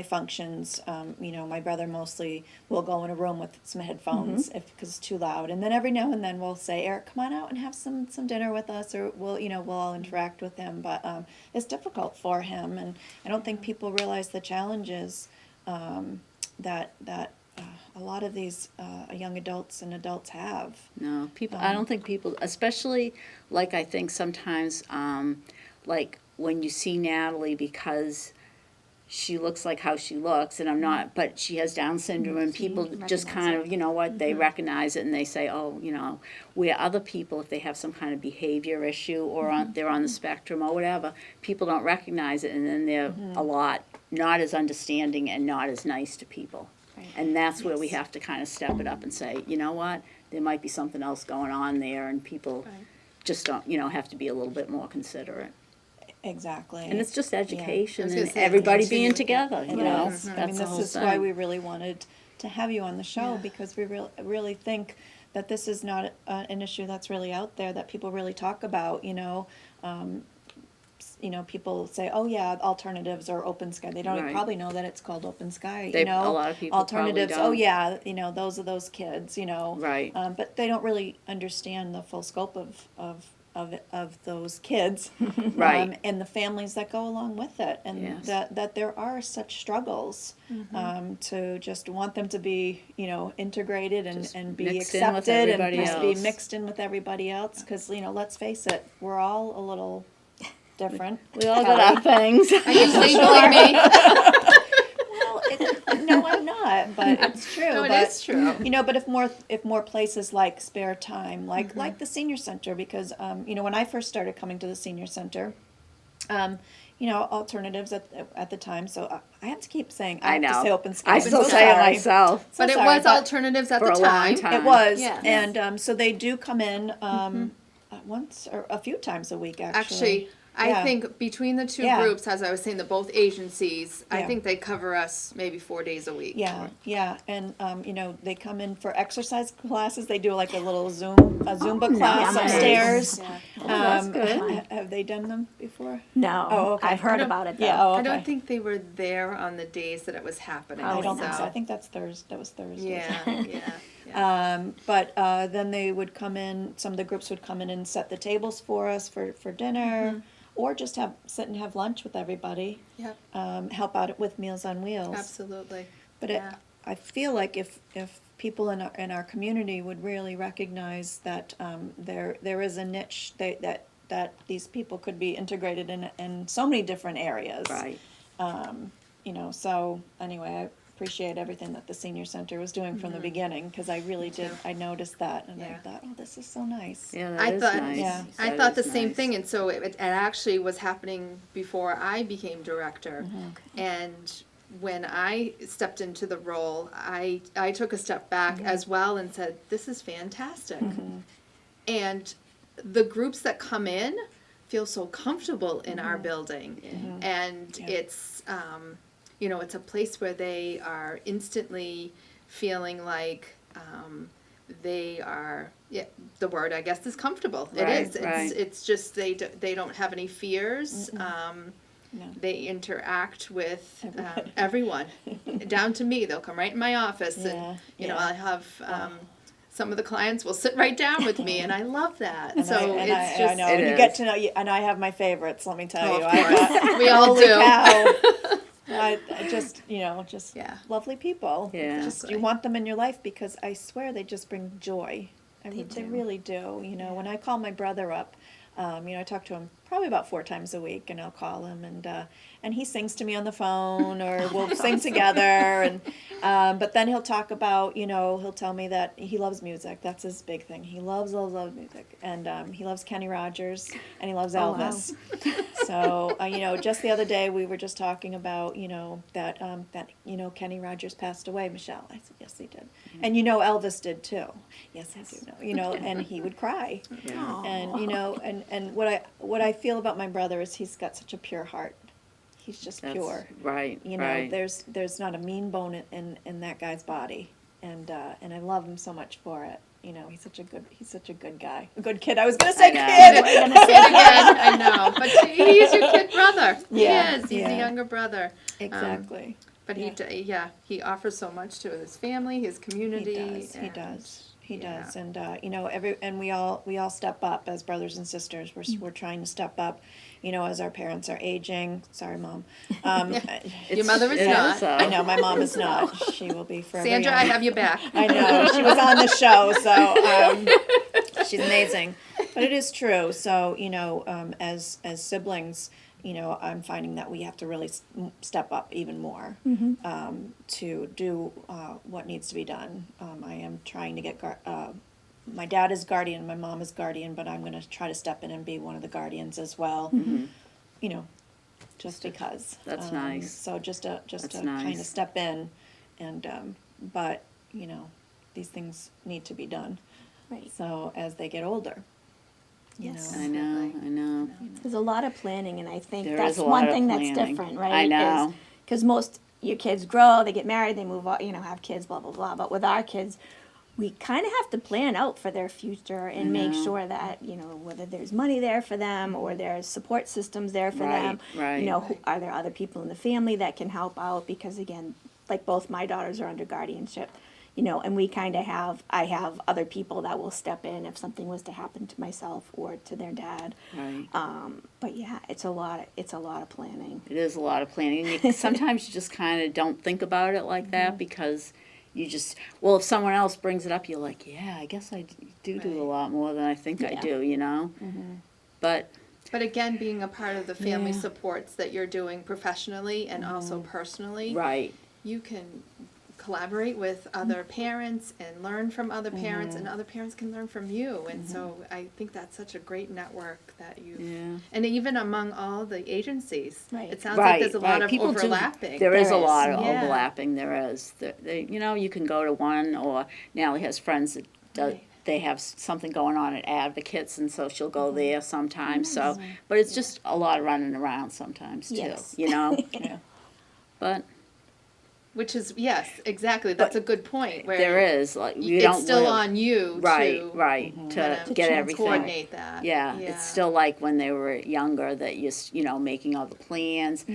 functions, my brother mostly will go in a room with some headphones because it's too loud. And then every now and then we'll say, Eric, come on out and have some dinner with us, or we'll all interact with him. But it's difficult for him, and I don't think people realize the challenges that a lot of these young adults and adults have. No, people. I don't think people, especially like I think sometimes, like when you see Natalie because she looks like how she looks, and I'm not, but she has Down syndrome, and people just kind of, you know what, they recognize it and they say, oh, you know, where other people, if they have some kind of behavior issue or they're on the spectrum or whatever, people don't recognize it, and then they're a lot not as understanding and not as nice to people. And that's where we have to kind of step it up and say, you know what, there might be something else going on there, and people just don't, you know, have to be a little bit more considerate. Exactly. And it's just education I was gonna and say, everybody continue. being together, you know. Yes. That's I mean, the this whole is thing. why we really wanted to have you on the show, Yeah. because we really think that this is not an issue that's really out there that people really talk about. People say, "Oh yeah, alternatives or open sky." They don't Right. probably know that it's called open sky. A lot of people alternatives. probably Oh don't. yeah, those are those kids. Right. But they don't really understand the full scope of those kids, Right. and the families that go along with it, and Yes. that there are such struggles, to just want them to be integrated Just and be mixed in with accepted and everybody just be else. mixed in with everybody else, because let's face it, we're all a little different. We all got our things. Are you labeling me? Well, no, I'm not, but it's true. No, it but, is true. But if more places like Spare Time, like the senior center, because when I first started coming to the senior center, alternatives at the time. So I have to keep saying I have know. to say open sky. I I'm still so say it sorry. myself. So But it sorry, was but alternatives at for the a long time. time. It was, Yeah. and so they do come in once or a few times a week. Actually, I Yeah. think between the two Yeah. groups, as I was saying, the both agencies, I Yeah. think they cover us maybe 4 days a week. Yeah, and they come in for exercise classes. They do like a little Zumba class Nice. upstairs. Yeah. that's good. Have they done them before? No, Oh, okay. I've I heard don't- about it though. Yeah. Oh, I okay. don't think they were there on the days that it was happening. I Oh, don't think so. so. I think that's Thursday. That was Thursday. Yeah. But then they would come in. Some of the groups would come in and set the tables for us for dinner, or just sit and have lunch with everybody. Yep. Help out with Meals on Wheels. Absolutely. But Yeah. I feel like if people in our community would really recognize that there is a niche that these people could be integrated in so many different areas. Right. So anyway, I appreciate everything that the senior center was doing from the beginning, because I really did. too. I noticed that, and I Yeah. thought, oh, this is so nice. Yeah, that I is thought, nice. Yeah. I That thought the is same nice. thing, and so it actually was happening before I became director. And when I stepped into the role, I took a step back as well and said, "This is fantastic." And the groups that come in feel so comfortable in our building, and Yeah. it's it's a place where they are instantly feeling like they are, the word I guess is comfortable. Right, it is. right. It's just they don't have any fears. No. They interact with everyone, down to me. They'll come right in my office, Yeah, and yeah. I have some of the clients will sit right down with me, and I love that. And so I it's just know It you is. get to know you, and I have my favorites. Let me tell Oh, you, of I got, we all holy do. cow. I just Yeah. lovely people. Yeah. Just you want them in your life, because I swear they just bring joy. They do. really do. When I call my brother up, I talk to him probably about 4 times a week, and I'll call him, and he sings to me on the phone, or we'll sing together, and but then he'll talk about, he'll tell me that he loves music. That's his big thing. He loves music, and he loves Kenny Rogers, and he loves Oh, wow. Elvis. So just the other day we were just talking about that Kenny Rogers passed away. Michelle, I said, yes, he did, and Elvis did too. Yes, I do know. And he would cry. Yeah. And and what I feel about my brother is he's got such a pure heart. He's just That's pure. right. Right. There's not a mean bone in that guy's body, and I love him so much for it. He's such a good guy, a good kid. I was gonna say I know. kid. Again, I know, but he's your kid brother. Yeah, He is. He's yeah. the younger brother. Exactly. But he offers so much to his family, his community. He and- does. He yeah. does, and we all step up as brothers and sisters. We're trying to step up, as our parents are aging. Sorry, Mom. Your mother is It not. I know my mom is not. She will be forever. Sandra, young. I have your back. I know she was on the show, so she's amazing. But it is true. So as siblings, you know, I'm finding that we have to really step up even more to do what needs to be done. I am trying to get my dad is guardian, my mom is guardian, but I'm going to try to step in and be one of the guardians as well. You know, just because. That's nice. So just to kind nice. of step in, and but you know, these things need to be done. Right. So as they get older, you Yes. know. I know. There's a lot of planning, and I think There that's is a lot one of thing that's planning. different, right? I know. Because most your kids grow, they get married, they move on, you know, have kids, blah blah blah. But with our kids, we kind of have to plan out for their future and make know. sure that, you know, whether there's money there for them or there's support systems there for Right, them. right. You know, are there other people in the family that can help out? Because again, like both my daughters are under guardianship, you know, and we kind of I have other people that will step in if something was to happen to myself or to their dad. Right. But yeah, it's a lot of planning. It is a lot of planning. And sometimes you just kind of don't think about it like that because you just, well, if someone else brings it up, you're like, yeah, I guess I do Right. a lot more than I think I Yeah. do, you know? But, But again, being a part of the family Yeah. supports that you're doing professionally and also personally, right, you can collaborate with other parents and learn from other parents, and other parents can learn from you. And so I think that's such a great network that you, yeah. and even among all the agencies, Right. it sounds like there's a lot of People do- overlapping. There is a There is. lot of Yeah. overlapping. There is. You know, you can go to one, or Natalie has friends that Right. they have something going on at Advocates, and so she'll go there sometimes. So, but it's just a lot of running around sometimes too. Yes. You know, Yeah. but Which is, yes, exactly. That's a good point. Where there is like you it's don't still live, on you right, to right, kind to of get To everything. coordinate that. Yeah, it's still like when they were younger that you know, making all the plans,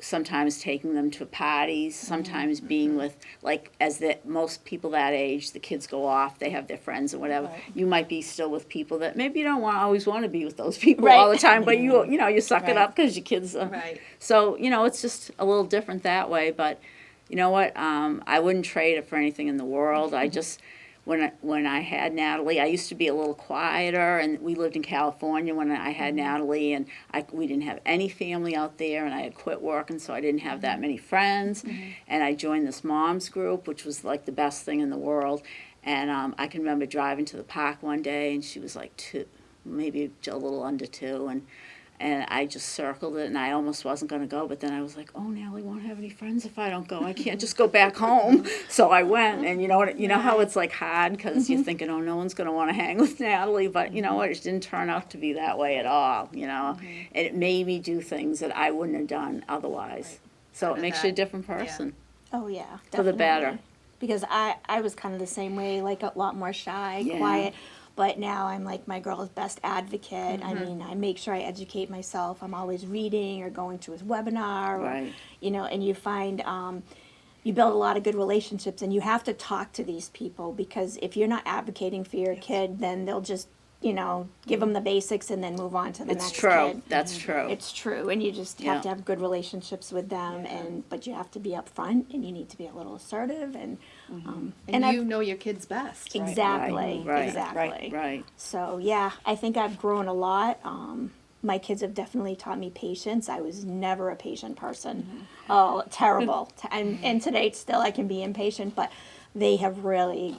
sometimes taking them to parties, sometimes being with, like, as most people that age, the kids go off, they have their friends and whatever. Right. You might be still with people that maybe you don't always want to be with those people Right. all the time, but you know, you suck it Right. up because your kids. Right. So, you know, it's just a little different that way, but you know what? I wouldn't trade it for anything in the world. I just, when I had Natalie, I used to be a little quieter, and we lived in California when I had Natalie, and we didn't have any family out there, and I had quit working, so I didn't have that many friends, and I joined this mom's group, which was like the best thing in the world, and I can remember driving to the park one day, and she was like 2, maybe a little under 2, and I just circled it, and I almost wasn't going to go, but then I was like, oh, Natalie won't have any friends if I don't go. I can't just go back home. So I went, and you know how it's like hard because you're thinking, oh, no one's going to want to hang with Natalie, but you know what? It didn't turn out to be that way at all, you know. And it made me do things that I wouldn't have done otherwise. So Out it of makes you a that, different person. Oh yeah, For the definitely. better. Because I was kind of the same way, like a lot more shy, Yeah. quiet. But now I'm like my girl's best advocate. I mean, I make sure I educate myself. I'm always reading or going to his webinar, or, Right. you know. And you find you build a lot of good relationships, and you have to talk to these people because if you're not advocating for your kid, then they'll just, you know, give them the basics and then move on to the It's next true. kid. That's true. It's true, and you just Yeah. have to have good relationships with them, but you have to be upfront, and you need to be a little assertive, and And I've- you know your kids best. exactly, Right. exactly. Right. So yeah, I think I've grown a lot. My kids have definitely taught me patience. I was never a patient person. Oh, terrible. And today still I can be impatient, but they have really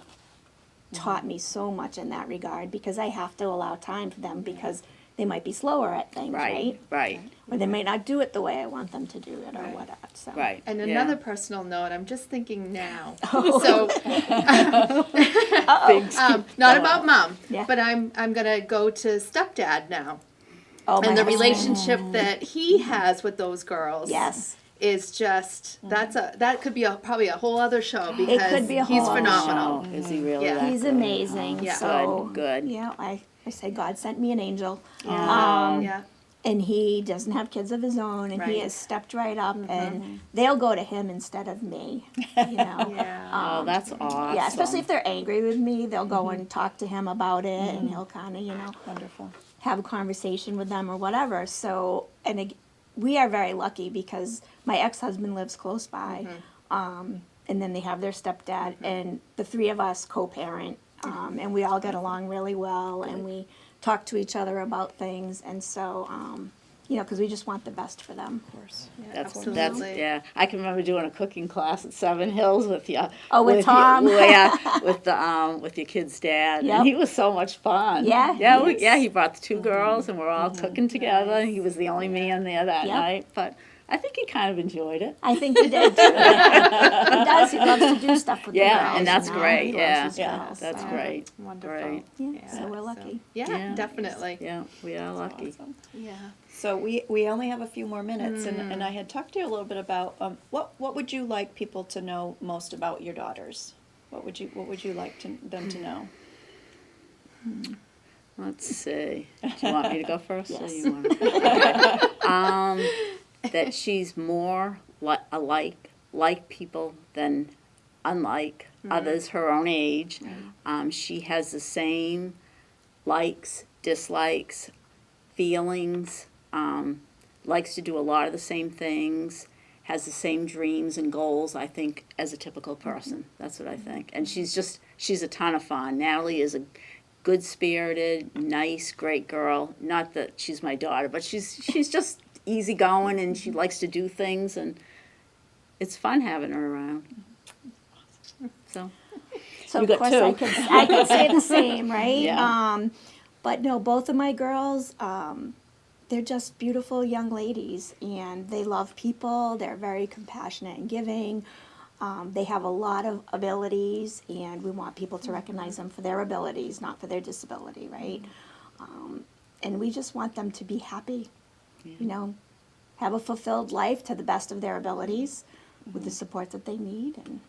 taught me so much in that regard because I have to allow time for them because they might be slower at things, right? Right. Or they might not do it the way I want them to do it or Right. whatever. So. Right. And Yeah. another personal note, I'm just thinking now. Oh. So, not about mom, Yeah. but I'm gonna go to stepdad now, Oh, my and the husband. relationship that he has with those girls. Yes. Is just that could be probably a whole other show because could be a he's whole other phenomenal. Oh, is he really Yeah. that He's good? amazing. Yeah. So Good. Yeah, I say God sent me an angel. Yeah. And he doesn't have kids of his own, and he Right. has stepped right up, and they'll go to him instead of me. You know. Yeah. Oh, that's awesome. Yeah, especially if they're angry with me, they'll go and talk to him about it, and he'll kind of, Wonderful. have a conversation with them or whatever. So, we are very lucky because my ex-husband lives close by, and then they have their stepdad, and the three of us co-parent, and we all get along really well, and we talk to each other about things, and so you know, because we just want the best for them. Of course. That's Absolutely. yeah. I can remember doing a cooking class at Seven Hills with you. Oh, with Tom? With your kid's dad, Yep. and he was so much fun. Yeah, yeah, he is. he brought the two girls, and we're all cooking together. And he was the only man there that Yep. night, but I think he kind of enjoyed it. I think he did too. He does. He loves to do stuff with the Yeah, girls. and that's you know? great. He loves Yeah, his girls, that's so. great. Wonderful. Great. Yeah, so we're lucky. Yeah, Yeah. definitely. Yeah, we are lucky. Awesome. Yeah. So we only have a few more minutes, and I had talked to you a little bit about what would you like people to know most about your daughters? What would you like them to know? Let's see. Do you want me to go first? Or Yes. you want that she's more like people than unlike others her own age. She has the same likes, dislikes, feelings, likes to do a lot of the same things, has the same dreams and goals, I think, as a typical person. That's what I think. And she's a ton of fun. Natalie is a good-spirited, nice, great girl. Not that she's my daughter, but she's just easygoing, and she likes to do things, and it's fun having her around. So So You of got course two. I could say the same, right? Yeah. But no, both of my girls, they're just beautiful young ladies, and they love people. They're very compassionate and giving. They have a lot of abilities, and we want people to recognize them for their abilities, not for their disability, right? And we just want them to be happy, you know, have a fulfilled life to the best of their abilities with the support that they need. And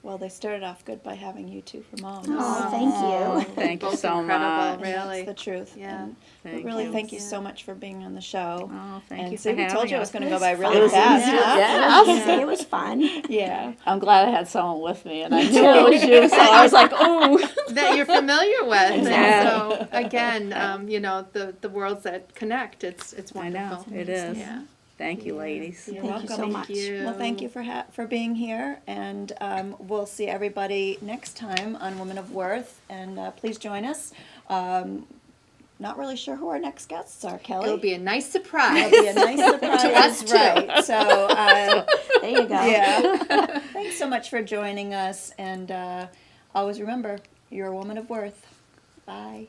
Well, they started off good by having you two for moms. oh, thank you. thank you Both so incredible, much. really. That's the truth. Yeah. And Thank really, you. thank you so much for being on the show. Oh, thank and you see, for we told having you it was us. going to go by It really was fast. easy. huh? Yeah. I was gonna say it was fun. Yeah. I'm glad I had someone with me, and I knew it was you, so I was like, "Ooh." That you're familiar with. And Exactly. so again, you know, the worlds that connect, it's I wonderful. know it is. Yeah. Thank you, ladies. You're Thank you welcome. so much. Well, thank you for being here, and we'll see everybody next time on Women of Worth. And please join us. Not really sure who our next guests are, Kelly. It'll be a nice surprise. It'll be a nice surprise, To us, too. right? So, There you go. yeah. Thanks so much for joining us, and always remember, you're a woman of worth. Bye.